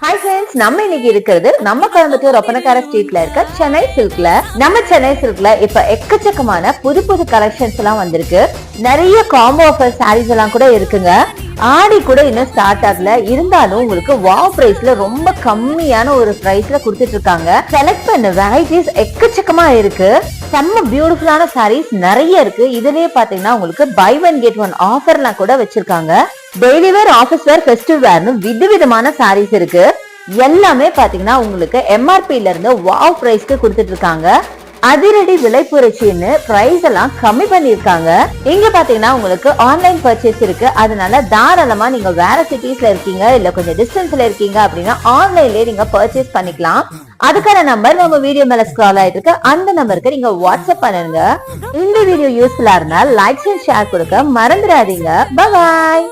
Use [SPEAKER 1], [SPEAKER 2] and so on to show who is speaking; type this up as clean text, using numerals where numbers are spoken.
[SPEAKER 1] Hi friends, நம்ம இன்னைக்கு இருக்கிறது நம்ம கோயம்புத்தூர் ஒப்பனக்கார ஸ்ட்ரீட்ல இருக்க சென்னை சில்க்ல. நம்ம சென்னை சில்க்ல இப்ப எக்கச்சக்கமான புது புது கலெக்ஷன்ஸ் எல்லாம் வந்திருக்கு. நிறைய காம்போ ஆஃபர் சாரீஸ் எல்லாம் கூட இருக்குங்க. ஆடி கூட இன்னும் ஸ்டார்ட் ஆகல, இருந்தாலும் உங்களுக்கு வாவ் பிரைஸ்ல ரொம்ப கம்மியான ஒரு பிரைஸ்ல கொடுத்துட்டு இருக்காங்க. செலக்ட் பண்ண வெரைட்டிஸ் எக்கச்சக்கமா இருக்கு. செம்ம பியூட்டிஃபுல்லான சாரீஸ் நிறைய இருக்கு. இதுலயே பாத்தீங்கன்னா உங்களுக்கு பை ஒன் கெட் ஒன் ஆஃபர்லாம் கூட வச்சிருக்காங்க. டெய்லி வேர், ஆபீஸ் வேர், ஃபெஸ்டிவ் வேர்னு விதவிதமான சாரீஸ் இருக்கு. எல்லாமே பாத்தீங்கன்னா உங்களுக்கு எம்ஆர்பில இருந்து வாவ் பிரைஸ்க்கு கொடுத்துட்டு இருக்காங்க. அதிரடி விலை புரட்சின்னு பிரைஸ் எல்லாம் கம்மி பண்ணிருக்காங்க. இங்க பாத்தீங்கன்னா உங்களுக்கு ஆன்லைன் பர்ச்சேஸ் இருக்கு. அதனால தாராளமா நீங்க வேற சிட்டிஸ்ல இருக்கீங்க, இல்ல கொஞ்சம் டிஸ்டன்ஸ்ல இருக்கீங்க அப்படின்னா ஆன்லைன்லயே நீங்க பர்ச்சேஸ் பண்ணிக்கலாம். அதுக்கான நம்பர் நம்ம வீடியோ மேல ஸ்க்ரால் ஆயிட்டு இருக்கு. அந்த நம்பருக்கு நீங்க வாட்ஸ்அப் பண்ணுங்க. இந்த வீடியோ யூஸ்ஃபுல்லா இருந்தா லைக் அண்ட் ஷேர் கொடுக்க மறந்துடாதீங்க. Bye bye.